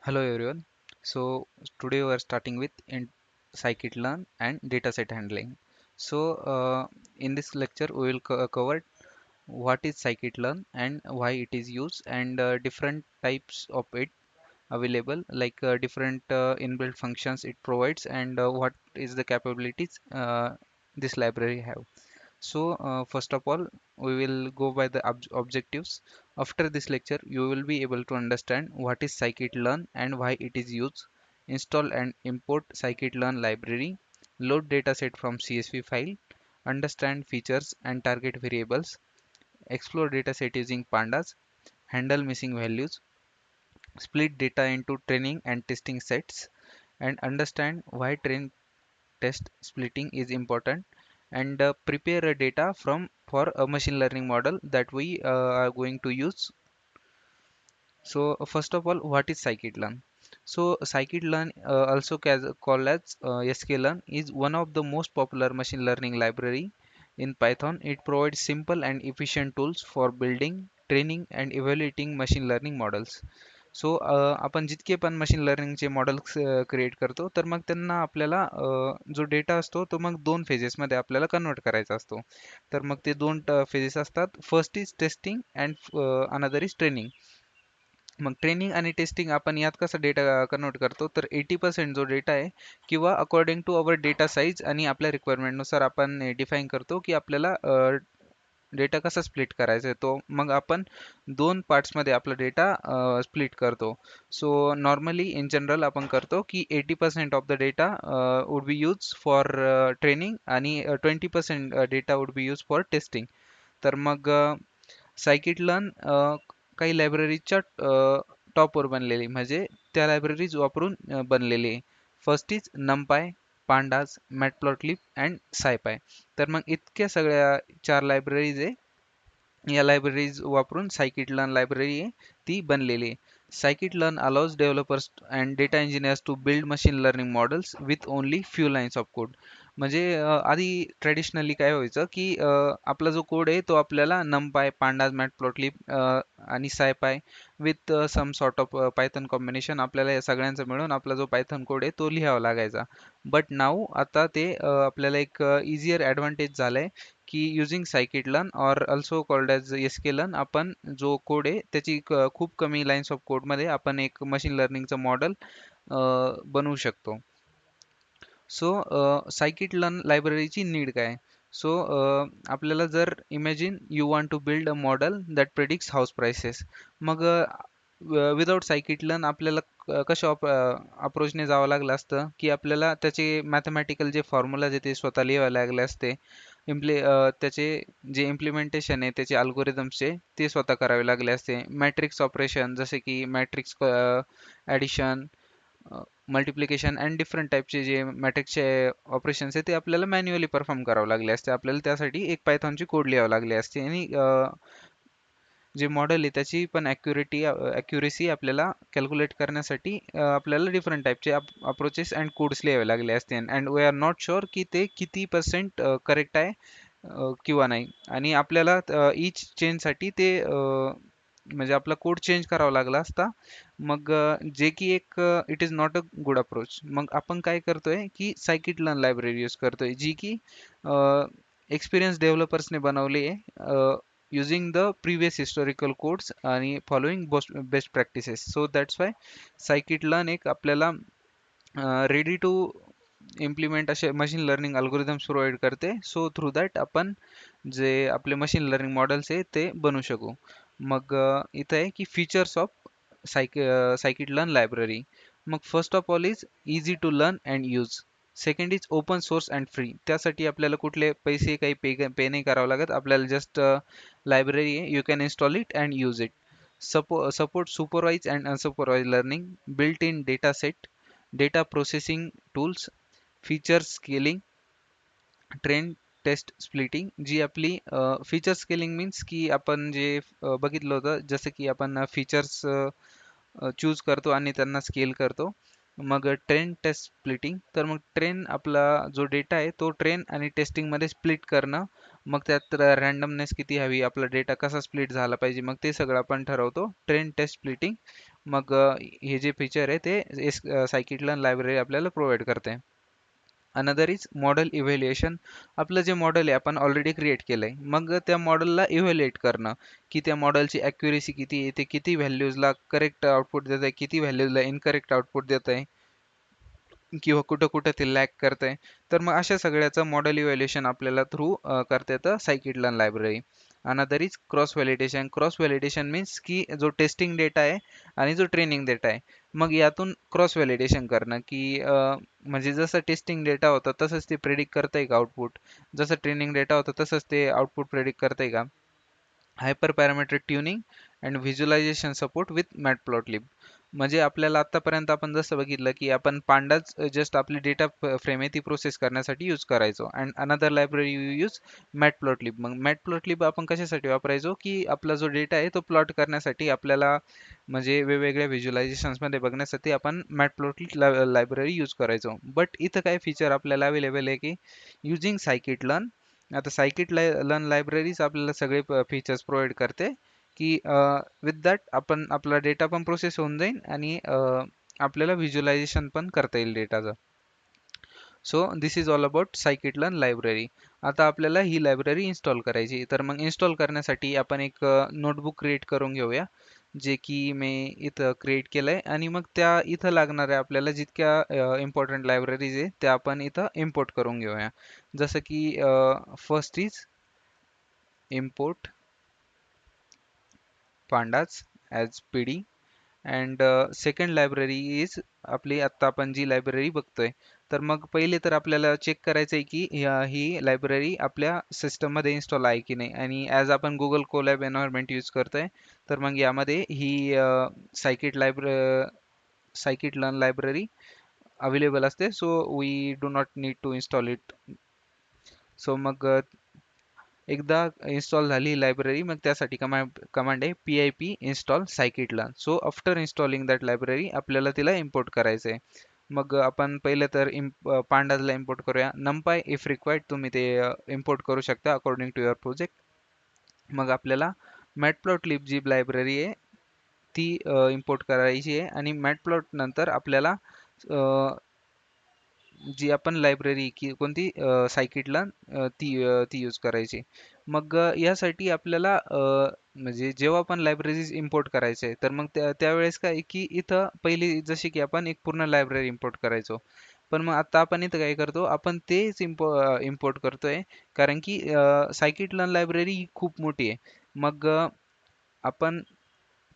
Hello everyone. So today we are starting with in scikit-learn and dataset handling. In this lecture we will cover what is scikit-learn and why it is used and different types of it available, like different inbuilt functions it provides and what is the capabilities this library have. First of all, we will go by the objectives. After this lecture, you will be able to understand what is scikit-learn and why it is used, install and import scikit-learn library, load dataset from CSV file, understand features and target variables, explore dataset using pandas, handle missing values, split data into training and testing sets, and understand why train test splitting is important, and prepare a data from for a machine learning model that we are going to use. First of all, what is scikit-learn? Scikit-learn, also called as sklearn, is one of the most popular machine learning library in Python. It provides simple and efficient tools for building, training and evaluating machine learning models. आपण जितके पण machine लर्निंगचे models create करतो, तर मग त्यांना आपल्याला जो data असतो तो मग दोन फेजेसमध्ये आपल्याला कन्वर्ट करायचा असतो. तर मग ते दोन फेजेस असतात. First is testing and another is training. मग ट्रेनिंग आणि टेस्टिंग आपण यात कसा डेटा कन्वर्ट करतो, तर 80% जो डेटा आहे किंवा according to our data size आणि आपल्या रिक्वायरमेंटनुसार आपण डिफाईन करतो की आपल्याला डेटा कसा स्प्लिट करायचा आहे. तो मग आपण दोन पार्ट्समध्ये आपला डेटा स्प्लिट करतो. नॉर्मली इन जनरल आपण करतो की 80% of the data would be use for training आणि 20% data would be use for testing. तर मग scikit-learn काही लायब्ररीच्या टॉपवर बनलेली, म्हणजे त्या लायब्ररीज वापरून बनलेली आहे. First is numpy, pandas, matplotlib and scipy. तर मग इतक्या सगळ्या चार लायब्ररीज आहे. या लायब्ररीज वापरून scikit-learn लायब्ररी आहे ती बनलेली आहे. scikit-learn allows developers and data engineers to build machine learning models with only few lines of code. म्हणजे आधी ट्रॅडिशनली काय व्हायचं की आपला जो कोड आहे तो आपल्याला numpy, pandas, matplotlib आणि scipy with some sort of Python combination, आपल्याला या सगळ्यांचा मिळून आपला जो पायथन कोड आहे तो लिहावा लागायचा. बट नाऊ आता ते आपल्याला एक इझियर ॲडव्हान्टेज झालंय की using scikit-learn or also called as sklearn, आपण जो कोड आहे त्याची खूप कमी लाईन्स ऑफ कोडमध्ये आपण एक मशीन लर्निंगचं मॉडेल बनवू शकतो. scikit-learn लायब्ररीची नीड काय? आपल्याला जर imagine you want to build a model that predicts house prices, मग विदाउट scikit-learn आपल्याला कशा अप्रोचने जावं लागलं असतं की आपल्याला त्याचे मॅथमॅटिकल जे फॉर्म्युलाज आहे ते स्वतः लिहावे लागले असते. त्याचे जे इम्प्लिमेंटेशन आहे त्याचे अल्गोरिदम्सचे ते स्वतः करावे लागले असते. मॅट्रिक्स ऑपरेशन जसे की matrix addition, multiplication and different टाईपचे जे मॅट्रिक्सचे ऑपरेशन्स आहे ते आपल्याला मॅन्युअली परफॉर्म करावं लागले असते. आपल्याला त्यासाठी एक पायथॉनची कोड लिहावं लागली असते आणि जे मॉडेल आहे त्याची पण ॲक्युरेसी आपल्याला कॅल्क्युलेट करण्यासाठी आपल्याला डिफरंट टाईपचे अप्रोचेस अँड कोड्स लिहावे लागले असते. And we are not sure की ते किती पर्सेंट करेक्ट आहे किंवा नाही. आणि आपल्याला ईच चेंजसाठी ते म्हणजे आपला कोड चेंज करावा लागला असता. मग जे की एक it is not a good approach. मग आपण काय करतोय की scikit-learn लायब्ररी यूज करतोय, जी की एक्सपिरियन्स डेव्हलपर्सने बनवली आहे using the previous historical codes आणि following best practices. So that's why scikit-learn एक आपल्याला रेडी टू इम्प्लिमेंट असे मशीन लर्निंग अल्गोरिदम्स प्रोव्हाइड करते. सो थ्रू दॅट आपण जे आपले मशीन लर्निंग मॉडेल्स आहे ते बनवू शकू. मग इथं आहे की फीचर्स ऑफ scikit-learn लायब्ररी. मग first of all is easy to learn and use. Second is open source and free. त्यासाठी आपल्याला कुठले पैसे काही पे नाही करावं लागत. आपल्याला जस्ट लायब्ररी आहे, you can install it and use it. Support supervise and unsupervise learning, built in data set, data processing tools, feature scaling, train test splitting. जी आपली फीचर स्केलिंग मीन्स की आपण जे बघितलं होतं, जसं की आपण फीचर्स चूज करतो आणि त्यांना स्केल करतो. मग ट्रेन टेस्ट स्प्लिटिंग, तर मग ट्रेन आपला जो डेटा आहे तो ट्रेन आणि टेस्टिंगमध्ये स्प्लिट करणं. मग त्यात रँडमनेस किती हवी, आपला डेटा कसा स्प्लिट झाला पाहिजे, मग ते सगळं आपण ठरवतो ट्रेन टेस्ट स्प्लिटिंग. मग हे जे फीचर आहे ते सायकिटलन लायब्ररी आपल्याला प्रोव्हाइड करते. Another is model evaluation. आपलं जे मॉडेल आहे आपण ऑलरेडी क्रिएट केलंय, मग त्या मॉडेलला इव्हॅल्युएट करणं की त्या मॉडेलची ॲक्युरेसी किती आहे, ते किती व्हॅल्यूजला करेक्ट आउटपुट देत आहे, किती व्हॅल्यूजला इनकरेक्ट आउटपुट देत आहे, किंवा कुठं कुठं ते लॅग करतंय. तर मग अशा सगळ्याचं मॉडेल इव्हॅल्युएशन आपल्याला थ्रू करता येतं scikit learn library. Another is cross validation. Cross validation means की जो टेस्टिंग डेटा आहे आणि जो ट्रेनिंग डेटा आहे, मग यातून क्रॉस व्हॅलिडेशन करणं की म्हणजे जसं टेस्टिंग डेटा होता तसंच ते प्रेडिक्ट करतंय का आउटपुट, जसं ट्रेनिंग डेटा होता तसंच ते आउटपुट प्रेडिक्ट करतंय का. Hyperparametric tuning and visualisation support with matplotlib. म्हणजे आपल्याला आतापर्यंत आपण जसं बघितलं की आपण पांडाच जस्ट आपली डेटा फ्रेम आहे ती प्रोसेस करण्यासाठी यूज करायचो, and another library you use matplotlib. मग मॅटप्लॉटलिब आपण कशासाठी वापरायचो की आपला जो डेटा आहे तो प्लॉट करण्यासाठी आपल्याला म्हणजे वेगवेगळ्या व्हिज्युअलायझेशन्समध्ये बघण्यासाठी आपण मॅटप्लॉटलिब लायब्ररी यूज करायचो. बट इथं काय फीचर आपल्याला अवेलेबल आहे की युजिंग सायकिट आता सायकिट लर्न लायब्ररीज आपल्याला सगळे फीचर्स प्रोव्हाइड करते की विथ दॅट आपण आपला डेटा पण प्रोसेस होऊन जाईल आणि आपल्याला व्हिज्युअलायझेशन पण करता येईल डेटाचं. So this is all about scikit learn library. आता आपल्याला ही लायब्ररी इन्स्टॉल करायची. तर मग इन्स्टॉल करण्यासाठी आपण एक नोटबुक क्रिएट करून घेऊया, जे की मी इथं क्रिएट केलं आहे. आणि मग त्या इथं लागणाऱ्या आपल्याला जितक्या इम्पॉर्टंट लायब्ररीज आहे त्या आपण इथं इम्पोर्ट करून घेऊया. जसं की first is import pandas as pd, and second library is आपली आत्ता आपण जी लायब्ररी बघतोय. तर मग पहिले तर आपल्याला चेक करायचं आहे की ही लायब्ररी आपल्या सिस्टममध्ये इन्स्टॉल आहे की नाही. आणि ॲज आपण गुगल कोलॅब एन्व्हायरमेंट यूज करतोय तर मग यामध्ये ही scikit scikit learn library available असते. So we do not need to install it. So मग एकदा इन्स्टॉल झाली लायब्ररी, मग त्यासाठी कमांड आहे pip install scikit-learn. So after installing that library आपल्याला तिला इम्पोर्ट करायचं आहे. मग आपण पहिलं तर पांडाजला इम्पोर्ट करूया. numpy इफ रिक्वायर्ड तुम्ही ते इम्पोर्ट करू शकता अकॉर्डिंग टू युअर प्रोजेक्ट. मग आपल्याला मॅटप्लॉटलिब जी लायब्ररी आहे ती इम्पोर्ट करायची आहे. आणि मॅटप्लॉट नंतर आपल्याला जी आपण लायब्ररी की कोणती सायकिटला ती यूज करायची. मग यासाठी आपल्याला म्हणजे जेव्हा आपण लायब्ररीज इम्पोर्ट करायचे तर मग त्यावेळेस काय की इथं पहिली जशी की आपण एक पूर्ण लायब्ररी इम्पोर्ट करायचो, पण मग आता आपण इथं काय करतो, आपण तेच इम्पोर्ट करतोय. कारण की सायकिटलन लायब्ररी ही खूप मोठी आहे. मग आपण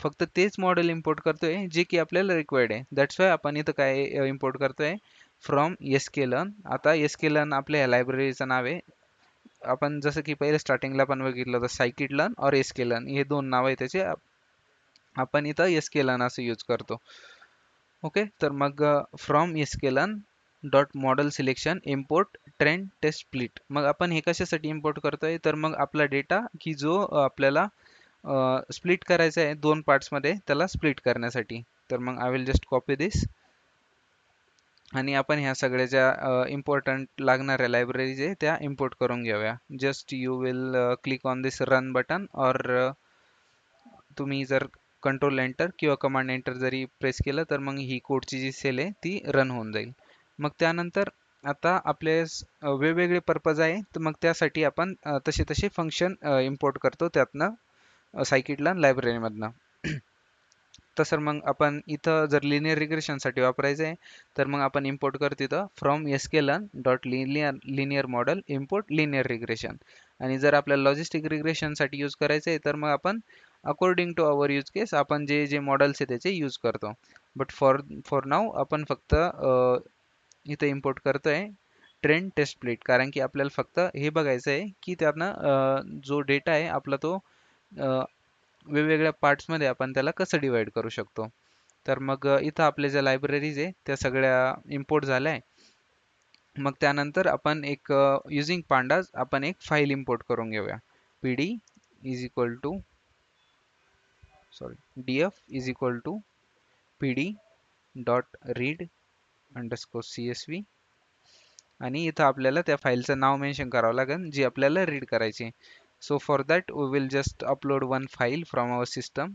फक्त तेच मॉडेल इम्पोर्ट करतोय जे की आपल्याला रिक्वायर्ड आहे. दॅट्स वाय आपण इथं काय इम्पोर्ट करतोय फ्रॉम sklearn. आता sklearn आपल्या या लायब्ररीचं नाव आहे. आपण जसं की पहिले स्टार्टिंगला पण बघितलं होतं scikit-learn और sklearn हे दोन नाव आहे त्याचे. आपण इथं sklearn असं यूज करतो. ओके, तर मग from sklearn dot model selection import train test split. मग आपण हे कशासाठी इम्पोर्ट करतोय, तर मग आपला डेटा की जो आपल्याला स्प्लिट करायचा आहे दोन पार्ट्समध्ये, त्याला स्प्लिट करण्यासाठी. तर मग आय विल जस्ट कॉपी दिस आणि आपण ह्या सगळ्या ज्या इम्पॉर्टंट लागणाऱ्या लायब्ररीज आहे त्या इम्पोर्ट करून घेऊया. Just you will click on this run button, और तुम्ही जर कंट्रोल एंटर किंवा कमांड एंटर जरी प्रेस केलं तर मग ही कोडची जी सेल आहे ती रन होऊन जाईल. मग त्यानंतर आता आपले वेगवेगळे पर्पज आहे, तर मग त्यासाठी आपण तसे तसे फंक्शन इम्पोर्ट करतो त्यातनं सायकिटलन लायब्ररीमधनं. तसं मग आपण इथं जर लिनियर रिग्रेशनसाठी वापरायचं आहे तर मग आपण इम्पोर्ट करतो इथं from sklearn dot linear model import linear regression. आणि जर आपल्याला लॉजिस्टिक रिग्रेशनसाठी यूज करायचं आहे तर मग आपण अकॉर्डिंग टू अवर यूज केस आपण जे जे मॉडेल्स आहे त्याचे यूज करतो. बट फॉर नाव आपण फक्त इथं इम्पोर्ट करतोय ट्रेंड टेस्ट स्प्लिट, कारण की आपल्याला फक्त हे बघायचं आहे की त्यातनं जो डेटा आहे आपला तो वेगवेगळ्या पार्ट्समध्ये आपण त्याला कसं डिवाइड करू शकतो. तर मग इथं आपल्या ज्या लायब्ररीज आहे त्या सगळ्या इम्पोर्ट झाल्या आहे. मग त्यानंतर आपण एक युजिंग पांडाज आपण एक फाईल इम्पोर्ट करून घेऊया. pd is equal to df is equal to pd dot read underscore csv. आणि इथं आपल्याला त्या फाईलचं नाव मेन्शन करावं लागेल जी आपल्याला रीड करायची. So for that we will just upload one file from our system.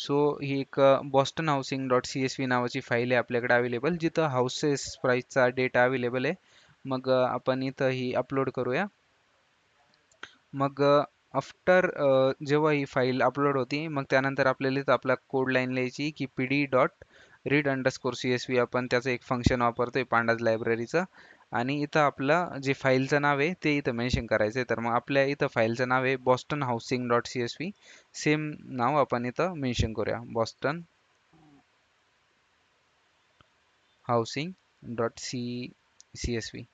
So ही एक Boston housing dot C S V नावाची फाईल आहे आपल्याकडे अवेलेबल, जिथं हाऊसेस प्राईसचा डेटा अवेलेबल आहे. मग आपण इथं ही अपलोड करूया. मग आफ्टर जेव्हा ही फाईल अपलोड होती, मग त्यानंतर आपल्याला इथं आपला कोड लाईन लिहायची की P D dot read underscore C S V, आपण त्याचं एक फंक्शन वापरतोय पांडाज लायब्ररीचं. आणि इथं आपलं जे फाईलचं नाव आहे ते इथं मेन्शन करायचं आहे. तर मग आपल्या इथं फाईलचं नाव आहे Boston housing dot C S V. Same नाव आपण इथं मेन्शन करूया, Boston housing dot C S V.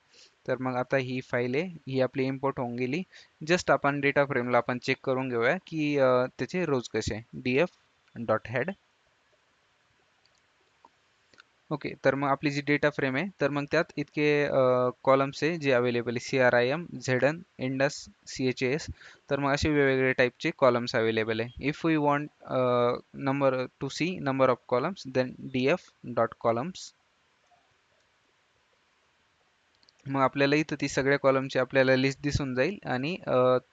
तर मग आता ही फाईल आहे, ही आपली इम्पोर्ट होऊन गेली. जस्ट आपण डेटा फ्रेमला आपण चेक करून घेऊया की त्याचे रोज कसे. D F dot head. Okay, तर मग आपली जी डेटा फ्रेम आहे, तर मग त्यात इतके कॉलम्स आहे जे अवेलेबल आहे. C R I M, Z N, INDUS, C H S. तर मग असे वेगवेगळे टाईपचे कॉलम्स अवेलेबल आहे. If we want number to see number of columns, then D F dot columns. मग आपल्याला इथं ती सगळ्या कॉलमची आपल्याला लिस्ट दिसून जाईल आणि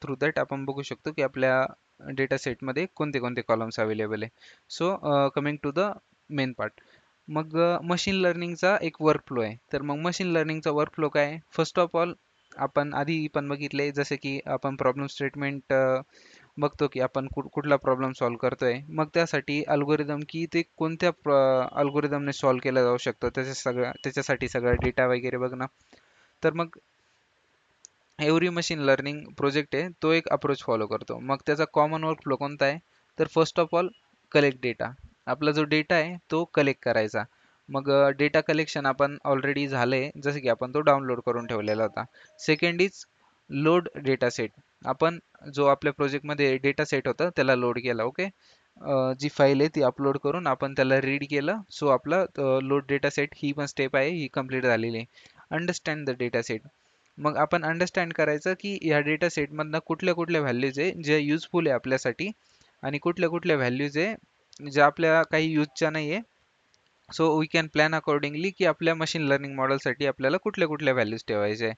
थ्रू दॅट आपण बघू शकतो की आपल्या डेटा सेटमध्ये कोणते कोणते कॉलम्स अवेलेबल आहे. So coming to the main part. मग मशीन लर्निंगचा एक वर्कफ्लो आहे. तर मग मशीन लर्निंगचा वर्कफ्लो काय आहे? फर्स्ट ऑफ ऑल आपण आधी पण बघितले, जसे की आपण प्रॉब्लेम स्टेटमेंट बघतो की आपण कुठला प्रॉब्लेम सॉल्व्ह करतोय. मग त्यासाठी अल्गोरिदम की ते कोणत्या अल्गोरिदमने सॉल्व्ह केलं जाऊ शकतं त्याच्यासाठी सगळा डेटा वगैरे बघणं. तर मग एव्हरी मशीन लर्निंग प्रोजेक्ट आहे तो एक अप्रोच फॉलो करतो. मग त्याचा कॉमन वर्क फ्लो कोणता आहे? तर first of all collect data. आपला जो डेटा आहे तो कलेक्ट करायचा. मग डेटा कलेक्शन आपण ऑलरेडी झालंय, जसं की आपण तो डाउनलोड करून ठेवलेला होता. Second is load data set. आपण जो आपल्या प्रोजेक्टमध्ये डेटा सेट होता त्याला लोड केला. ओके, जी फाईल आहे ती अपलोड करून आपण त्याला रीड केलं. सो आपला लोड डेटा सेट ही पण स्टेप आहे, ही कंप्लीट झालेली आहे. Understand the data set. मग आपण अंडरस्टँड करायचं की या डेटा सेटमधनं कुठल्या कुठल्या व्हॅल्यूज आहे जे युजफुल आहे आपल्यासाठी, आणि कुठल्या कुठल्या व्हॅल्यूज आहे ज्या आपल्या काही यूजच्या नाही आहे. So we can plan accordingly की आपल्या मशीन लर्निंग मॉडेलसाठी आपल्याला कुठल्या कुठल्या व्हॅल्यूज ठेवायचे आहे,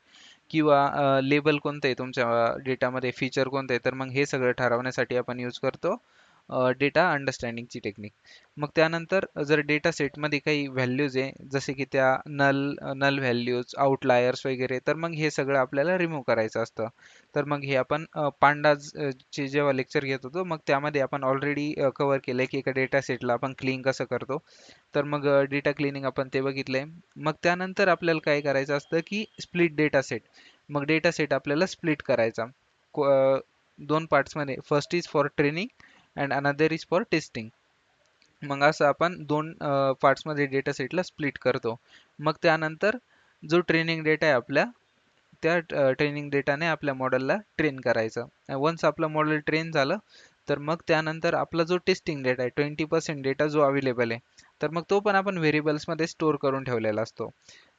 किंवा लेबल कोणतं आहे तुमच्या डेटामध्ये, फीचर कोणतं आहे. तर मग हे सगळं ठरवण्यासाठी आपण यूज करतो डेटा अंडरस्टँडिंगची टेक्निक. मग त्यानंतर जर डेटा सेटमध्ये काही व्हॅल्यूज आहे, जसे की त्या नल नल व्हॅल्यूज, आउटलायर्स वगैरे, तर मग हे सगळं आपल्याला रिमूव्ह करायचं असतं. तर मग हे आपण पांडाज चे जेव्हा लेक्चर घेत होतो, मग त्यामध्ये आपण ऑलरेडी कव्हर केलंय की एका डेटा सेटला आपण क्लीन कसं करतो. तर मग डेटा क्लिनिंग आपण ते बघितलंय. मग त्यानंतर आपल्याला काय करायचं असतं की स्प्लिट डेटा सेट. मग डेटा सेट आपल्याला स्प्लिट करायचा दोन पार्ट्समध्ये. First is for training and another is for testing. मग असं आपण दोन पार्ट्समध्ये डेटा सेटला स्प्लिट करतो. मग त्यानंतर जो ट्रेनिंग डेटा आहे आपल्या, त्या ट्रेनिंग डेटाने आपल्या मॉडेलला ट्रेन करायचं. वन्स आपलं मॉडेल ट्रेन झालं, तर मग त्यानंतर आपला जो टेस्टिंग डेटा आहे, 20% डेटा जो अवेलेबल आहे, तर मग तो पण आपण व्हेरिएबल्समध्ये स्टोअर करून ठेवलेला असतो.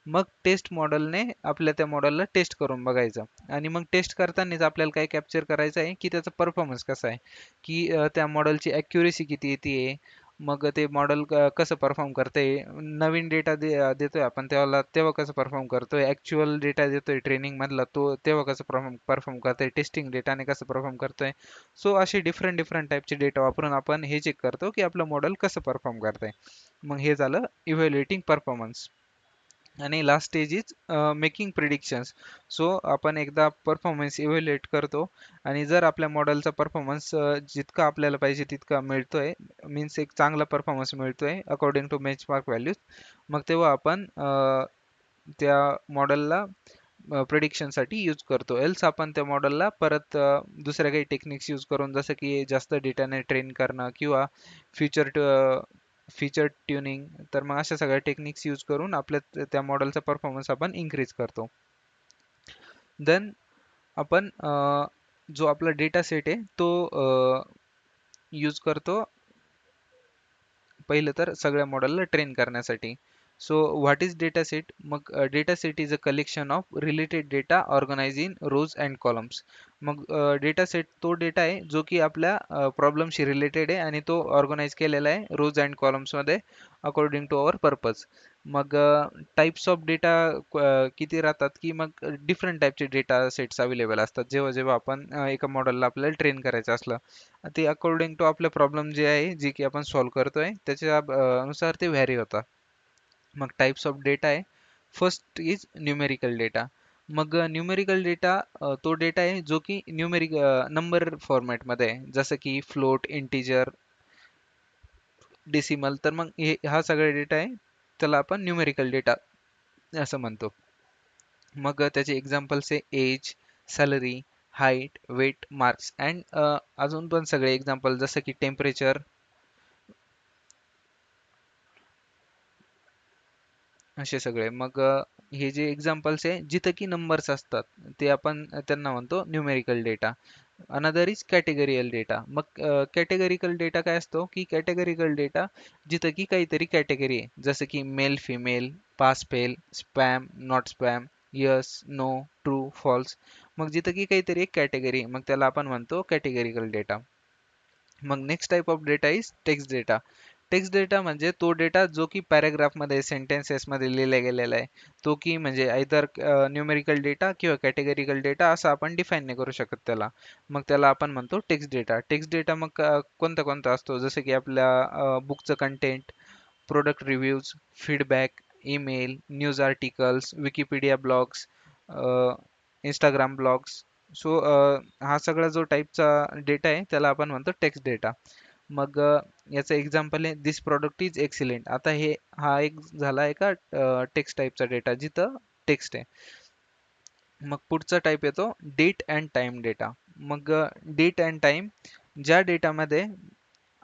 मग टेस्ट मॉडेलने आपल्या त्या मॉडेलला टेस्ट करून बघायचं. आणि मग टेस्ट करतानाच आपल्याला काय कॅप्चर करायचं आहे की त्याचा परफॉर्मन्स कसा आहे, की त्या मॉडेलची ॲक्युरेसी किती येते, मग ते मॉडेल कसं परफॉर्म करतंय. नवीन डेटा देतोय आपण तेव्हा कसं परफॉर्म करतोय, ॲक्च्युअल डेटा देतोय ट्रेनिंग मधला तो तेव्हा कसं परफॉर्म करतोय, टेस्टिंग डेटाने कसं परफॉर्म करतोय. सो असे डिफरंट डिफरंट टाईपचे डेटा वापरून आपण हे चेक करतो की आपलं मॉडेल कसं परफॉर्म करतंय. मग हे झालं इव्हॅल्युएटिंग परफॉर्मन्स. आणि last stage is making predictions. So आपण एकदा परफॉर्मन्स इव्हॅल्युएट करतो, आणि जर आपल्या मॉडेलचा परफॉर्मन्स जितका आपल्याला पाहिजे तितका मिळतोय, मीन्स एक चांगला परफॉर्मन्स मिळतोय अकॉर्डिंग टू बेंचमार्क व्हॅल्यूज, मग तेव्हा आपण त्या मॉडेलला प्रेडिक्शनसाठी यूज करतो. एल्स आपण त्या मॉडेलला परत दुसऱ्या काही टेक्निक्स यूज करून, जसं की जास्त डेटाने ट्रेन करणं किंवा फ्युचर फीचर ट्युनिंग, तर मग अशा सगळ्या टेक्निक्स यूज करून आपल्या त्या मॉडेलचा परफॉर्मन्स आपण इन्क्रीज करतो. देन आपण जो आपला डेटा सेट आहे तो यूज करतो पहिलं तर सगळ्या मॉडेलला ट्रेन करण्यासाठी. So what is data set? मग data set is a collection of related data organize in rows and columns. मग डेटा सेट तो डेटा आहे जो की आपल्या प्रॉब्लेमशी रिलेटेड आहे, आणि तो ऑर्गनाइज केलेला आहे रोज अँड कॉलम्समध्ये अकॉर्डिंग टू अवर पर्पज. मग टाइप्स ऑफ डेटा किती राहतात की मग डिफरंट टाईपचे डेटा सेट्स अवेलेबल असतात जेव्हा जेव्हा आपण एका मॉडेलला आपल्याला ट्रेन करायचं असलं ते अकॉर्डिंग टू आपलं प्रॉब्लेम जे आहे जे की आपण सॉल्व्ह करतोय त्याच्या नुसार ते व्हॅरी होतात. मग टाइप्स ऑफ डेटा आहे. First is numerical data. मग न्यूमेरिकल डेटा तो डेटा आहे जो की न्यूमेरिक नंबर फॉर्मॅटमध्ये आहे जसं की फ्लोट, इंटिजर, डेसिमल. तर मग हा सगळा डेटा आहे त्याला आपण न्यूमेरिकल डेटा असं म्हणतो. मग त्याचे एक्झाम्पल्स आहे age, salary, height, weight, marks and अजून पण सगळे एक्झाम्पल जसं की टेम्परेचर असे सगळे. मग हे जे एक्झाम्पल्स आहे जिथं की नंबर्स असतात ते आपण त्यांना म्हणतो numerical data. Another is categorial data. मग कॅटेगरिकल डेटा काय असतो की कॅटेगरिकल डेटा जिथं की काहीतरी कॅटेगरी आहे जसं की male, female, pass, fail, spam, not spam, yes, no, true, false. मग जिथं की काहीतरी एक कॅटेगरी मग त्याला आपण म्हणतो कॅटेगरिकल डेटा. मग next type of data is text data. Text data म्हणजे तो डेटा जो की पॅराग्राफमध्ये सेंटेन्सेसमध्ये लिहिला गेलेला आहे. तो की म्हणजे आयदर न्यूमेरिकल डेटा किंवा कॅटेगरिकल डेटा असं आपण डिफाईन नाही करू शकत त्याला. मग त्याला आपण म्हणतो टेक्स्ट डेटा. टेक्स्ट डेटा मग कोणता कोणता असतो जसं की आपल्या बुकचं content, product reviews, feedback, email, news articles, Wikipedia blogs, Instagram blogs. So हा सगळा जो टाईपचा डेटा आहे त्याला आपण म्हणतो टेक्स्ट डेटा. मग याचं एक्झाम्पल आहे दिस प्रॉडक्ट इज एक्सिलेंट. आता हा एक झाला एका टेक्स्ट टाईपचा डेटा जिथं टेक्स्ट आहे. मग पुढचा टाईप येतो डेट अँड टाइम डेटा. मग डेट अँड टाइम ज्या डेटामध्ये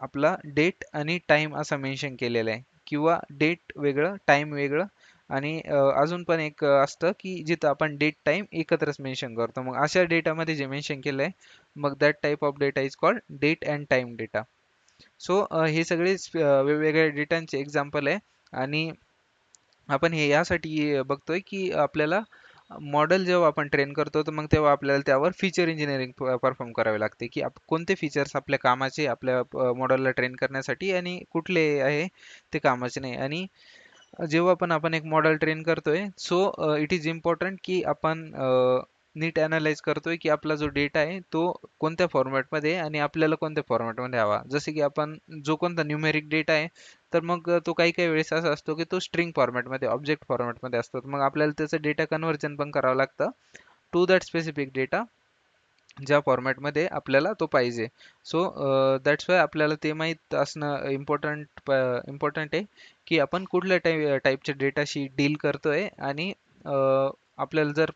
आपला डेट आणि टाइम असा मेन्शन केलेला आहे किंवा डेट वेगळं टाइम वेगळं आणि अजून पण एक असतं की जिथं आपण डेट टाइम एकत्रच मेन्शन करतो. मग अशा डेटामध्ये जे मेन्शन केलं आहे मग that type of data is called date and time data. So हे सगळे वेगवेगळ्या डेटांचे एक्झाम्पल आहे आणि आपण हे यासाठी बघतोय की आपल्याला मॉडेल जेव्हा आपण ट्रेन करतो तर मग तेव्हा आपल्याला त्यावर फीचर इंजिनिअरिंग परफॉर्म करावे लागते की कोणते फीचर्स आपल्या कामाचे आपल्या मॉडेलला ट्रेन करण्यासाठी आणि कुठले आहे ते कामाचे नाही. आणि जेव्हा पण आपण एक मॉडेल ट्रेन करतोय सो इट इज इम्पॉर्टंट की आपण नीट अनालाइज करतोय की आपला जो डेटा आहे तो कोणत्या फॉर्मॅटमध्ये आहे आणि आपल्याला कोणत्या फॉर्मॅटमध्ये हवा. जसे की आपण जो कोणता न्यूमेरिक डेटा आहे तर मग तो काही काही वेळेस असा असतो की तो स्ट्रिंग फॉर्मॅटमध्ये ऑब्जेक्ट फॉर्मॅटमध्ये असतो. मग आपल्याला त्याचं डेटा कन्व्हर्जन पण करावं लागतं टू दॅट स्पेसिफिक डेटा ज्या फॉर्मॅटमध्ये आपल्याला तो पाहिजे. सो दॅट्स वाय आपल्याला ते माहीत असणं इम्पॉर्टंट आहे की आपण कुठल्या टाईपच्या डेटाशी डील करतोय आणि आपल्याला जर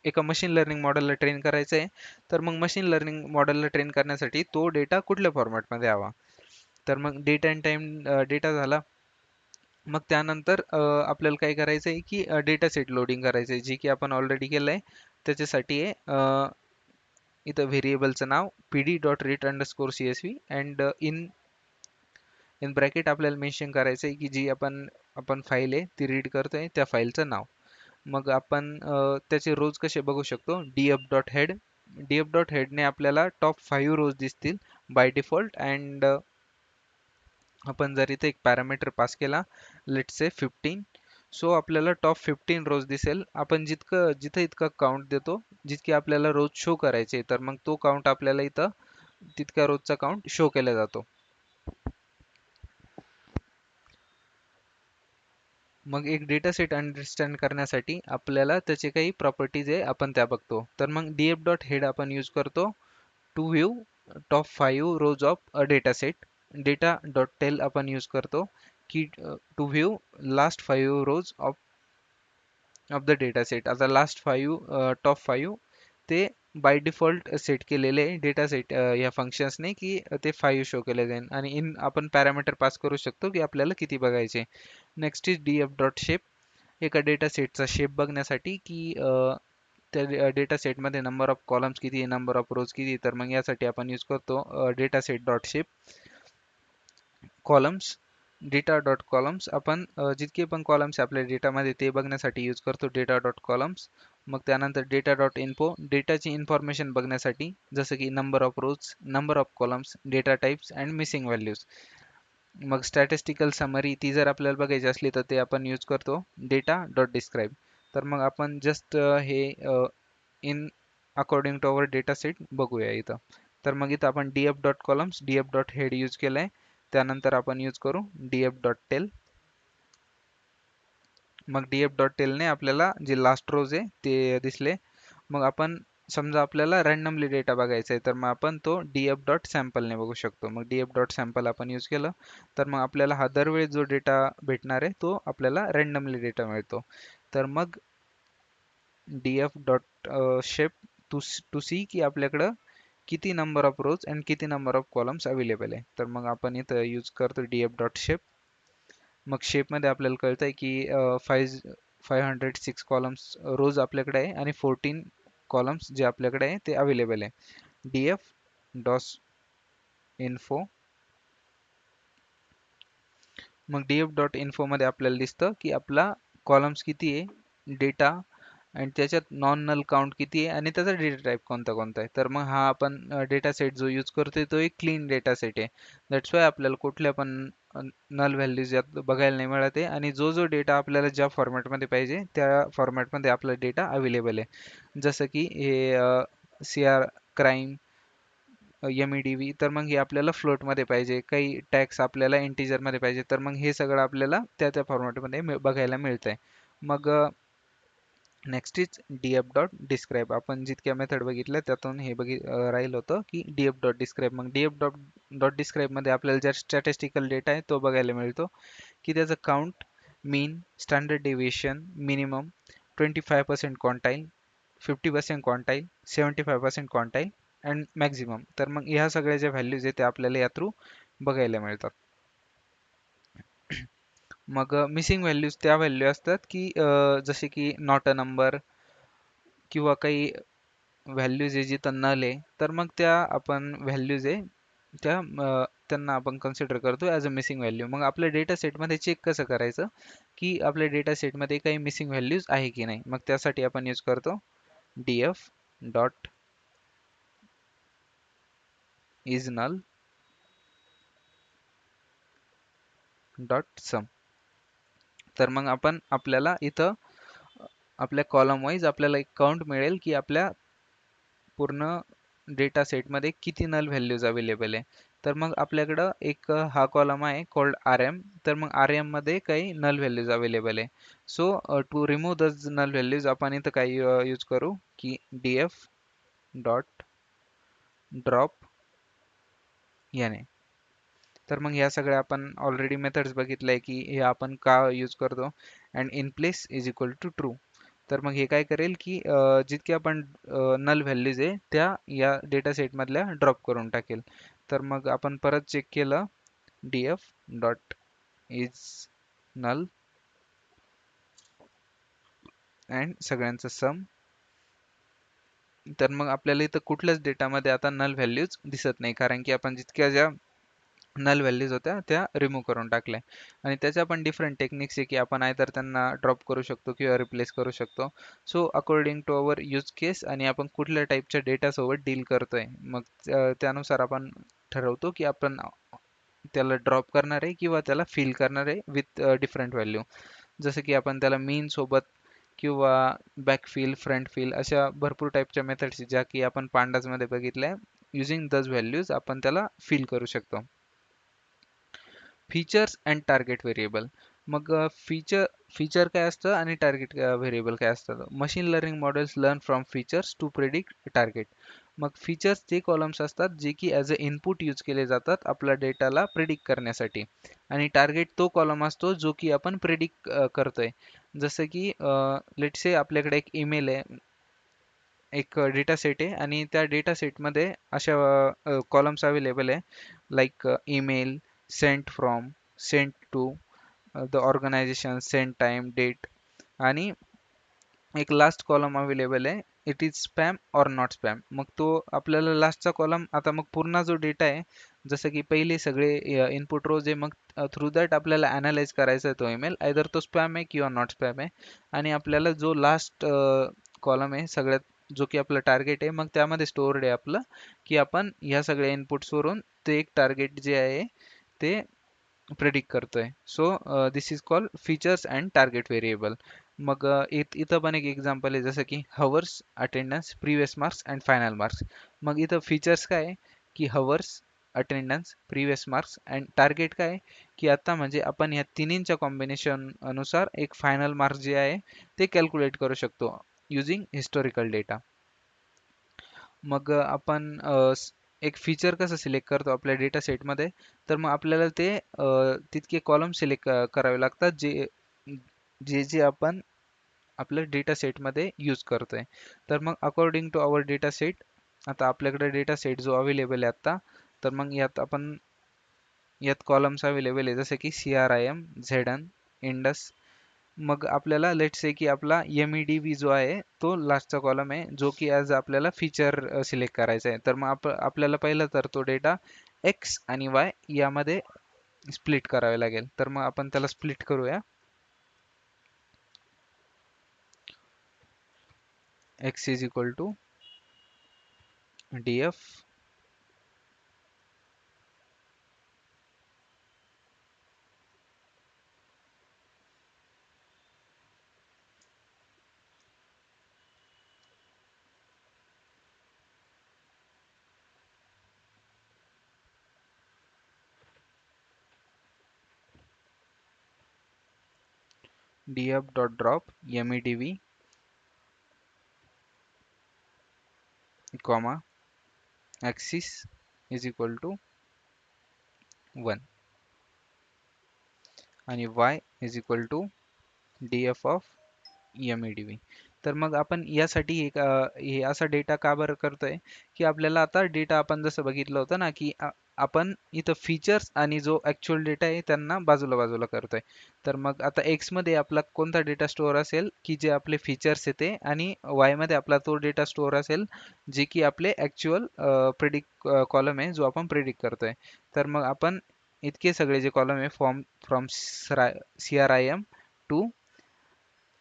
एका मशीन लर्निंग मॉडेलला ट्रेन करायचं आहे तर मग मशीन लर्निंग मॉडेलला ट्रेन करण्यासाठी तो डेटा कुठल्या फॉर्मॅटमध्ये हवा. तर मग डेट अँड टाइम डेटा झाला. मग त्यानंतर आपल्याला काय करायचं आहे की डेटा सेट लोडिंग करायचं आहे जे की आपण ऑलरेडी केलं आहे. त्याच्यासाठी आहे इथं व्हेरिएबलचं नाव pd dot read underscore csv and in bracket आपल्याला मेन्शन करायचं आहे की जी आपण फाईल आहे ती रीड करतोय त्या फाईलचं नाव. मग आपण त्याचे रोज कसे बघू शकतो df dot head. df dot हेडने आपल्याला टॉप 5 रोज दिसतील बाय डिफॉल्ट अँड आपण जर इथे एक पॅरामीटर पास केला लेट्स से 15 सो आपल्याला टॉप 15 रोज दिसेल. आपण जिथं इतकं काउंट देतो जितके आपल्याला रोज शो करायचे तर मग तो काउंट आपल्याला इथं तितक्या रोजचा काउंट शो केला जातो. मग एक डेटा सेट अंडरस्टँड करण्यासाठी आपल्याला त्याचे काही प्रॉपर्टीज आहे आपण त्या बघतो. तर मग df डॉट हेड आपण यूज करतो to view top 5 rows of a data set. Data dot tail आपण यूज करतो की to view last 5 rows of the data set. आता लास्ट 5 टॉप 5 ते बाय डिफॉल्ट सेट केलेले डेटा सेट या फंक्शन्सने की ते 5 शो केले जाईल आणि आपण पॅरामीटर पास करू शकतो की आपल्याला किती बघायचे. Next is df dot shape. एका डेटा सेटचा शेप बघण्यासाठी की त्या डेटा सेटमध्ये नंबर ऑफ कॉलम्स किती आहे नंबर ऑफ रोज किती. तर मग यासाठी आपण यूज करतो data set dot shape. Columns data dot columns आपण जितके पण कॉलम्स आपल्या डेटामध्ये ते बघण्यासाठी यूज करतो डेटा डॉट कॉलम्स. मग त्यानंतर डेटा डॉट इन्फो डेटाची इन्फॉर्मेशन बघण्यासाठी जसं की number of rose, number of columns, data types and missing values. मग स्टॅटिस्टिकल समरी ती जर आपल्याला बघायची असली तर ते आपण यूज करतो डेटा डॉट डिस्क्राईब. तर मग आपण जस्ट हे in according to our data set बघूया इथं. तर मग इथं आपण df dot columns df dot head use केलाय. त्यानंतर आपण यूज करू df डॉट टेल. मग df डॉट टेलने आपल्याला जे लास्ट रोज आहे ते दिसले. मग आपण समजा आपल्याला रँडमली डेटा बघायचा आहे तर मग आपण तो df डॉट सॅम्पलने बघू शकतो. मग df डॉट सॅम्पल आपण यूज केलं तर मग आपल्याला हा दरवेळी जो डेटा भेटणार आहे तो आपल्याला रँडमली डेटा मिळतो. तर मग df dot shape to see की आपल्याकडं किती नंबर ऑफ रोज अँड किती नंबर ऑफ कॉलम्स अवेलेबल आहे. तर मग आपण इथं यूज करतो df डॉट शेप. मग शेपमध्ये आपल्याला कळतंय की 506 कॉलम्स रोज आपल्याकडे आहे आणि 14 कॉलम्स जे आपल्याकडे आहे ते अवेलेबल आहे. df डॉस इन्फो. मग df डॉट इन्फो मध्ये आपल्याला दिसतं की आपला कॉलम्स किती आहे, डेटा आणि त्याच्यात नॉन नल काउंट किती आहे आणि त्याचा डेटा टाईप कोणता कोणता आहे. तर मग हा आपण डेटा सेट जो यूज करतोय तो एक क्लीन डेटा सेट आहे. दॅट्स वाय आपल्याला कुठल्या पण नल व्हॅल्यूज यात बघायला नाही मिळत आहे आणि जो जो डेटा आपल्याला ज्या फॉर्मॅटमध्ये पाहिजे त्या फॉर्मॅटमध्ये आपला डेटा अवेलेबल आहे. जसं की हे CR क्राईम MEDV. तर मग हे आपल्याला फ्लोटमध्ये पाहिजे, काही टॅक्स आपल्याला इंटिजरमध्ये पाहिजे, तर मग हे सगळं आपल्याला त्या त्या फॉर्मॅटमध्ये बघायला मिळतंय. मग next is df dot describe. आपण जितक्या मेथड बघितल्या त्यातून हे राहिलं होतं की df डॉट डिस्क्राईब. मग df डॉट डॉट डिस्क्राईब मध्ये आपल्याला ज्या स्टॅटिस्टिकल डेटा आहे तो बघायला मिळतो की त्याचं count, mean, standard deviation, minimum, 25% quantile, 50% quantile, 75% quantile and maximum. तर मग ह्या सगळ्या ज्या व्हॅल्यूज आहेत त्या आपल्याला या थ्रू बघायला मिळतात. मग मिसिंग व्हॅल्यूज त्या व्हॅल्यू असतात की जसे की नॉट अ नंबर किंवा काही व्हॅल्यूज आहे जिथं नल आहे तर मग त्या आपण व्हॅल्यूज आहे त्या त्यांना आपण कन्सिडर करतो ॲज अ मिसिंग व्हॅल्यू. मग आपल्या डेटा सेटमध्ये चेक कसं करायचं की आपल्या डेटा सेटमध्ये काही मिसिंग व्हॅल्यूज आहे की नाही. मग त्यासाठी आपण यूज करतो df dot is null dot sum. तर मग आपण आपल्याला इथं आपल्या कॉलम वाईज आपल्याला एक काउंट मिळेल की आपल्या पूर्ण डेटा सेटमध्ये किती नल व्हॅल्यूज अवेलेबल आहे. तर मग आपल्याकडं एक हा कॉलम आहे कॉल्ड RM. तर मग RM मध्ये काही नल व्हॅल्यूज अवेलेबल आहे. सो टू रिमूव्ह दज नल व्हॅल्यूज आपण इथं काही यूज करू की df डॉट ड्रॉप याने. तर मग ह्या सगळ्या आपण ऑलरेडी मेथड्स बघितलंय की हे आपण का यूज करतो. And in place is equal to true. तर मग हे काय करेल की जितके आपण नल व्हॅल्यूज आहे त्या या डेटा सेट मधल्या ड्रॉप करून टाकेल. तर मग आपण परत चेक केलं df dot is null and सगळ्यांचं सम. तर मग आपल्याला इथं कुठल्याच डेटामध्ये आता नल व्हॅल्यूज दिसत नाही कारण की आपण जितक्या ज्या नल व्हॅल्यूज होत्या त्या रिमूव्ह करून टाकल्या. आणि त्याच्या पण डिफरंट टेक्निक्स आहे की आपण आयदर त्यांना ड्रॉप करू शकतो किंवा रिप्लेस करू शकतो. So according to our use case आणि आपण कुठल्या टाईपच्या डेटासोबत डील करतोय मग त्यानुसार आपण ठरवतो की आपण त्याला ड्रॉप करणार आहे किंवा त्याला फिल करणार आहे विथ डिफरंट व्हॅल्यू. जसं की आपण त्याला मीन सोबत किंवा बॅकफिल, फ्रंट फिल अशा भरपूर टाईपच्या मेथड्स ज्या की आपण पांडाजमध्ये बघितल्या. युजिंग दज व्हॅल्यूज आपण त्याला फिल करू शकतो. Features and target variable. मग फीचर काय असतं आणि टार्गेट व्हेरिएबल काय असतं. Machine learning models learn from features to predict target. मग फीचर्स ते कॉलम्स असतात जे की ॲज अ इनपुट यूज केले जातात आपल्या डेटाला प्रेडिक्ट करण्यासाठी. आणि टार्गेट तो कॉलम असतो जो की आपण प्रेडिक्ट करतोय. जसं की लेट्स से आपल्याकडे एक ईमेल आहे, एक डेटा सेट आहे आणि त्या डेटा सेटमध्ये अशा कॉलम्स अवेलेबल आहे like email, sent from, sent to, the organisation, sent time, date आणि एक लास्ट कॉलम अवेलेबल आहे it is spam or not spam. मग तो आपल्याला लास्टचा कॉलम आता मग पूर्ण जो डेटा आहे जसं की पहिले सगळे इनपुट रोज आहे मग थ्रू दॅट आपल्याला अनालाइज करायचा आहे तो ईमेल आयदर तो स्पॅम आहे किंवा नॉट स्पॅम आहे. आणि आपल्याला जो लास्ट कॉलम आहे सगळ्यात जो की आपलं टार्गेट आहे मग त्यामध्ये स्टोअर्ड आहे आपलं की आपण ह्या सगळ्या इनपुट्सवरून ते एक टार्गेट जे आहे ते प्रेडिक्ट करतोय. So this is called features and target variable. मग इथं पण एक एक्झाम्पल आहे, जसं की hours, attendance, previous marks and final marks. मग इथं फीचर्स काय आहे की hours, attendance, previous marks and target काय आहे की आता म्हणजे आपण ह्या तिन्हींच्या कॉम्बिनेशन अनुसार एक फायनल मार्क्स जे आहे ते कॅल्क्युलेट करू शकतो युजिंग हिस्टॉरिकल डेटा. मग आपण एक फीचर कसं सिलेक्ट करतो आपल्या डेटा सेटमध्ये, तर मग आपल्याला ते तितके कॉलम सिलेक्ट करावे लागतात जे जे जे आपण आपल्या डेटा सेटमध्ये यूज करतोय. तर मग according to our data set, आता आपल्याकडे डेटा सेट जो अवेलेबल आहे आता, तर मग यात कॉलम्स अवेलेबल आहे जसे की CRIM, झेडन, इंडस. मग आपल्याला लेट से की आपला MEDV जो आहे तो लास्टचा कॉलम आहे, जो की ॲज आपल्याला फीचर सिलेक्ट करायचा आहे. तर मग आपल्याला पहिलं तर तो डेटा एक्स आणि वाय यामध्ये स्प्लिट करावे लागेल. तर मग आपण त्याला स्प्लिट करूया. X is equal to DF DF dot drop MEDV comma axis is equal to 1 आणि y is equal to DF of MEDV. तर मग आपण यासाठी हे असा डेटा का बरं करतोय की आपल्याला आता डेटा आपण जसं बघितलं होतं ना की आपण इथं फीचर्स आणि जो ऍक्च्युअल डेटा आहे त्यांना बाजूला बाजूला करतोय. तर मग आता एक्स मध्ये आपला कोणता डेटा स्टोअर असेल की जे आपले फीचर्स येते, आणि वाय मध्ये आपला तो डेटा स्टोअर असेल जे की आपले ऍक्च्युअल प्रेडिक्ट कॉलम आहे जो आपण प्रेडिक्ट करतोय. तर मग आपण इतके सगळे जे कॉलम आहे फ्रॉम CRIM टू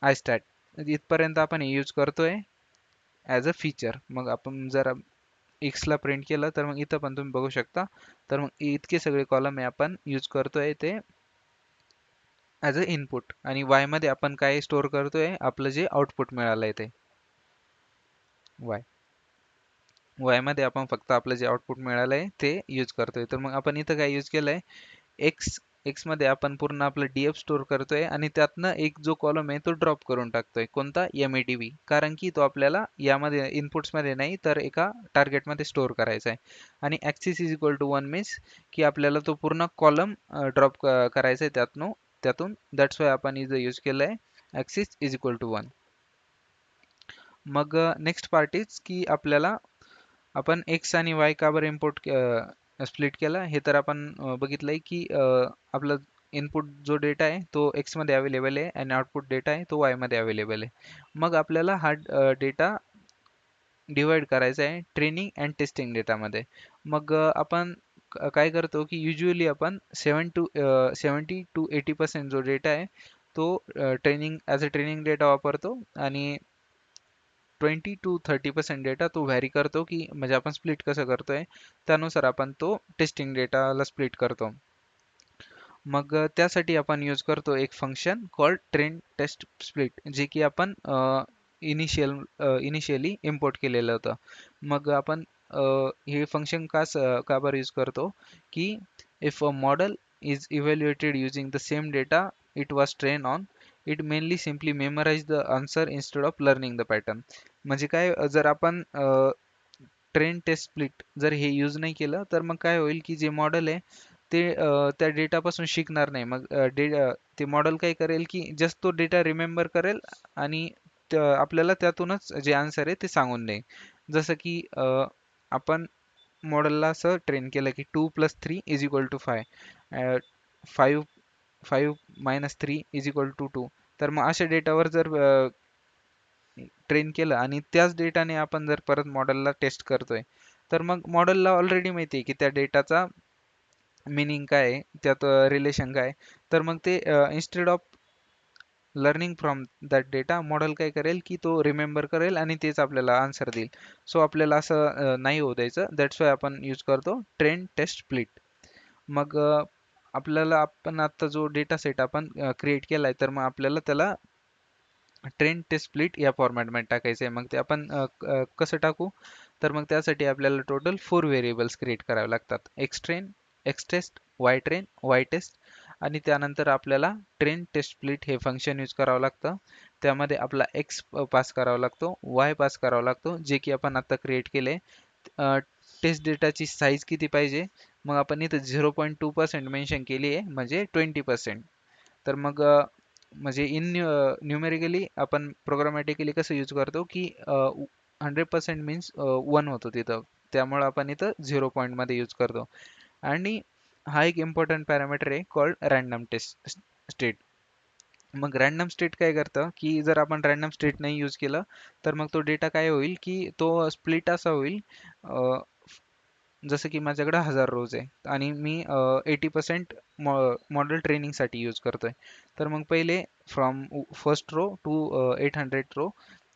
iStat इथपर्यंत आपण यूज करतोय ॲज अ फीचर. मग आपण जर एक्सला प्रिंट केलं तर मग इथं पण तुम्ही बघू शकता. तर मग इतके सगळे कॉलम आहे आपण यूज करतोय ते ॲज अ इनपुट, आणि वाय मध्ये आपण काय स्टोअर करतोय आपलं जे आउटपुट मिळालंय ते वाय. वाय मध्ये आपण फक्त आपलं जे आउटपुट मिळालंय ते यूज करतोय. तर मग आपण इथं काय यूज केलंय, एक्स एक्स मध्ये आपण पूर्ण आपलं DF स्टोअर करतोय आणि त्यातनं एक जो कॉलम आहे तो ड्रॉप करून टाकतोय. कोणता? MEDV. कारण की तो आपल्याला यामध्ये इनपुट्स मध्ये नाही तर एका टार्गेट मध्ये स्टोअर करायचा आहे. आणि axis is equal to 1 means की आपल्याला तो पूर्ण कॉलम ड्रॉप करायचा आहे त्यातून. दॅट्स वाय आपण इथं यूज केलंय ॲक्सिस इज इक्वल टू 1. मग नेक्स्ट पार्ट इज की आपल्याला आपण एक्स आणि वाय का बरं इम्पोर्ट स्प्लिट केला, हे तर आपण बघितलंय की आपलं इनपुट जो डेटा आहे तो एक्स मध्ये अवेलेबल आहे आणि आउटपुट डेटा आहे तो वाय मध्ये अवेलेबल आहे. मग आपल्याला हा डेटा डिवाइड करायचा आहे ट्रेनिंग अँड टेस्टिंग डेटामध्ये. मग आपण काय करतो की युजली आपण 70 to 80% जो डेटा आहे तो training as a training data वापरतो, आणि 20 to 30% डेटा तो व्हॅरी करतो की म्हणजे आपण स्प्लिट कसं करतोय त्यानुसार आपण तो टेस्टिंग डेटाला स्प्लिट करतो. मग त्यासाठी आपण यूज करतो एक function called train test split, जे की आपण इनिशियली इम्पोर्ट केलेलं होतं. मग आपण हे फंक्शन का बरं यूज करतो की if a model is evaluated using the same data it was train on, it mainly simply memorise the answer instead of learning the pattern. म्हणजे काय, जर आपण ट्रेन टेस्ट स्प्लिट जर हे यूज नाही केलं तर मग काय होईल की जे मॉडेल आहे ते त्या डेटापासून शिकणार नाही. मग ते मॉडेल काय करेल की जस्ट तो डेटा रिमेंबर करेल आणि आपल्याला त्यातूनच जे आन्सर आहे ते सांगून देईल. जसं की आपण मॉडेलला असं ट्रेन केलं की 2 + 3 is equal to 5, 5 - 3 is equal to 2. तर मग अशा डेटावर जर ट्रेन केलं आणि त्याच डेटाने आपण जर परत मॉडेलला टेस्ट करतोय तर मग मॉडेलला ऑलरेडी माहिती आहे की त्या डेटाचा मिनिंग काय आहे, त्यात रिलेशन काय. तर मग ते instead of learning from that data model काय करेल की तो रिमेंबर करेल आणि तेच आपल्याला आन्सर देईल. सो आपल्याला असं नाही होऊ द्यायचं. दॅट्स वाय आपण यूज करतो ट्रेन टेस्ट स्प्लिट. मग आपल्याला आपण आता जो डेटा सेट आपण क्रिएट केलाय, तर मग आपल्याला त्याला ट्रेन टेस्ट स्प्लिट या फॉर्मॅटमध्ये टाकायचं आहे. मग ते आपण कसं टाकू, तर मग त्यासाठी आपल्याला टोटल 4 व्हेरिएबल्स क्रिएट करावे लागतात. X train, X test, Y test आणि त्यानंतर आपल्याला ट्रेन टेस्ट स्प्लिट हे फंक्शन यूज करावं लागतं. त्यामध्ये आपला एक्स पास करावा लागतो, वाय पास करावा लागतो, जे की आपण आता क्रिएट केले. टेस्ट डेटाची साईज किती पाहिजे, मग आपण इथं 0.2% मेन्शन केली आहे, म्हणजे 20%. तर मग म्हणजे न्यूमेरिकली आपण प्रोग्रामॅटिकली कसं यूज करतो की 100% मीन्स 1 होतो तिथं, त्यामुळे आपण इथं 0 पॉईंटमध्ये यूज करतो. आणि हा एक इम्पॉर्टंट पॅरामीटर आहे कॉल्ड रॅन्डम टेस्ट स्टेट. मग रॅन्डम स्टेट काय करतं की जर आपण रॅन्डम स्टेट नाही यूज केलं, तर मग तो डेटा काय होईल की तो स्प्लिट असा होईल, जसं की माझ्याकडे 1000 रोज आहे आणि मी 80% मॉडेल ट्रेनिंगसाठी यूज करतोय. तर मग पहिले from first row to 800 row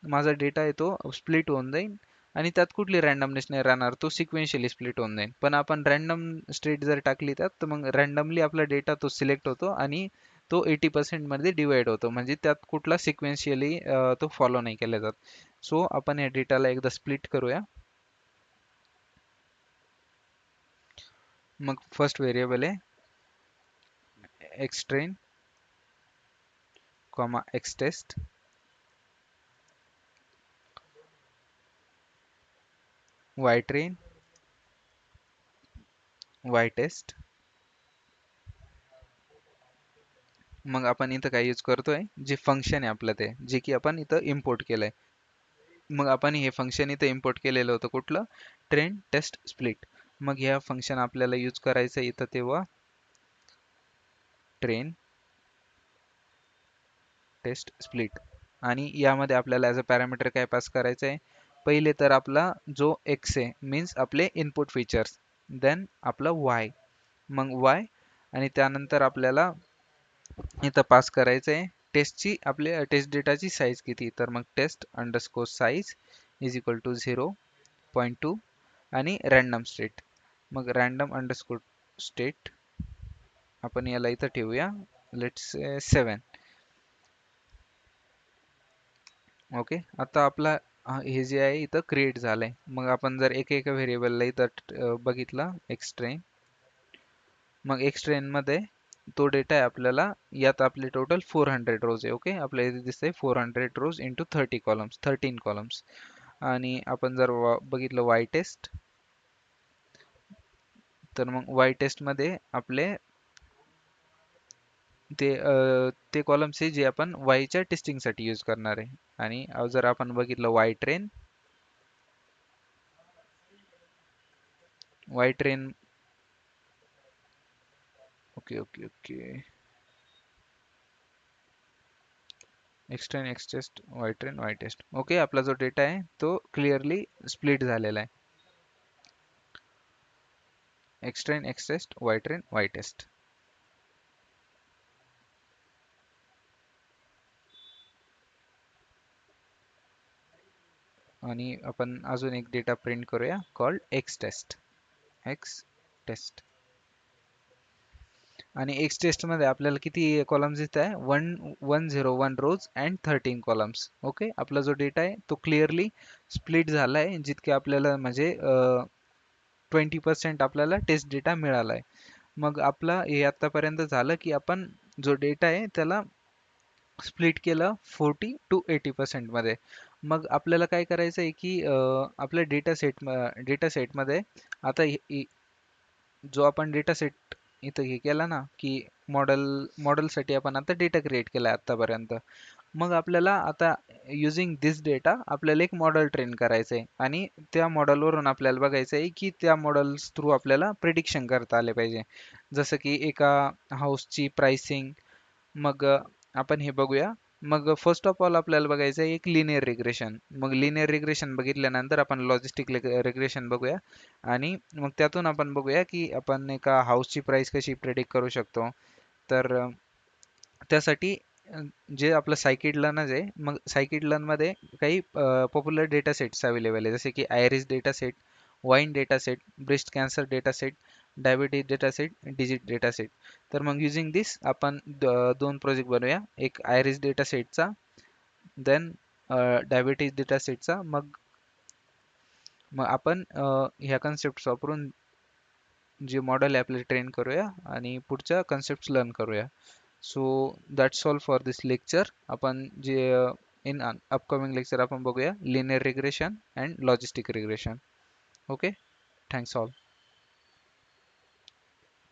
माझा डेटा आहे तो स्प्लिट होऊन जाईल आणि त्यात कुठली रॅन्डमनेस नाही राहणार, तो सिक्वेन्शियली स्प्लिट होऊन जाईल. पण आपण रॅन्डम स्टेट जर टाकली त्यात, तर मग रॅन्डमली आपला डेटा तो सिलेक्ट होतो आणि तो 80% मध्ये डिवाइड होतो, म्हणजे त्यात कुठला सिक्वेन्शियली तो फॉलो नाही केला जात. सो आपण या डेटाला एकदा स्प्लिट करूया. मग फर्स्ट व्हेरिएबल आहे X train comma X test, Y train, Y test. मग आपण इथं काय यूज करतोय, जे फंक्शन आहे आपलं ते, जे की आपण इथं इम्पोर्ट केलंय. मग आपण हे फंक्शन इथं इम्पोर्ट केलेलं होतं कुठलं, ट्रेन टेस्ट स्प्लिट. मग ह्या फंक्शन आपल्याला यूज करायचं इथं तेव्हा ट्रेन टेस्ट स्प्लिट. आणि यामध्ये आपल्याला ॲज अ पॅरामीटर काय पास करायचं आहे, पहिले तर आपला जो एक्स आहे मीन्स आपले इनपुट फीचर्स, देन आपला वाय, मग वाय, आणि त्यानंतर आपल्याला इथं पास करायचं आहे टेस्टची, आपल्या टेस्ट डेटाची साईज किती, तर मग test underscore size is equal to 0.2 आणि रॅन्डम स्टेट. मग रॅन्डम अंडरस्कोर स्टेट आपण याला इथं ठेवूया, लेट्स 7. ओके, आता आपला हे जे आहे इथं क्रिएट झालंय. मग आपण जर एका व्हेरिएबलला इथं बघितला एक्स ट्रेन, मग एक्स ट्रेन मध्ये तो डेटा आहे आपल्याला, यात आपले टोटल 400 रोज आहे. ओके, आपल्याला इथे दिसतंय 400 रोज इंटू 13 कॉलम्स. आणि आपण जर बघितलं वाय टेस्ट, तर मग वाय टेस्ट मध्ये आपले ते कॉलम्स आहे जे आपण वायच्या टेस्टिंगसाठी यूज करणार आहे. आणि जर आपण बघितलं Y train, okay okay okay, X train X test, Y train Y test. Okay, आपला जो डेटा आहे तो क्लिअरली स्प्लिट झालेला आहे. X train X test, Y train Y test. आणि आपण अजून एक डेटा प्रिंट करूया called X test, X test. आणि एक्स टेस्ट मध्ये आपल्याला किती कॉलम्स दिसत आहे, 101 रोज अँड 13 कॉलम्स. ओके, आपला जो डेटा आहे तो क्लिअरली स्प्लिट झाला आहे, जितके आपल्याला म्हणजे 20% आपल्याला टेस्ट डेटा मिळाला आहे. मग आपला हे आतापर्यंत झालं की आपण जो डेटा आहे त्याला स्प्लिट केलं 40 to 80% मध्ये. मग आपल्याला काय करायचं आहे की आपल्या डेटा सेटमध्ये आता जो आपण डेटा सेट इथं हे केला ना की मॉडेलसाठी आपण आता डेटा क्रिएट केला आतापर्यंत. मग आपल्याला आता युजिंग दिस डेटा आपल्याला एक मॉडेल ट्रेन करायचं आहे आणि त्या मॉडेलवरून आपल्याला बघायचं आहे की त्या मॉडेल्स थ्रू आपल्याला प्रिडिक्शन करता आले पाहिजे, जसं की एका हाऊसची प्राइसिंग. मग आपण हे बघूया. मग फर्स्ट ऑफ ऑल आपल्याला बघायचं आहे एक लिनियर रिग्रेशन. मग लिनियर रिग्रेशन बघितल्यानंतर आपण लॉजिस्टिक रिग्रेशन बघूया आणि मग त्यातून आपण बघूया की आपण एका हाऊसची प्राइस कशी प्रेडिक्ट करू शकतो. तर त्यासाठी जे आपलं सायकिड लर्नच आहे, मग सायकिड लर्नमध्ये काही पॉप्युलर डेटा सेट्स अवेलेबल आहे, जसे की iris data set, wine data set, breast cancer data set, diabetes data set, digit data set. तर मग युझिंग दिस आपण दोन प्रोजेक्ट बनवूया, एक आयरिस डेटा सेटचा, देन डायबिटीज डेटा सेटचा. मग मग आपण ह्या कन्सेप्ट वापरून जे मॉडेल आहे आपल्याला ट्रेन करूया आणि पुढच्या कन्सेप्ट लर्न करूया. So that's all for this lecture. आपण जे इन अपकमिंग लेक्चर आपण बघूया linear regression and logistic regression. Okay, thanks all.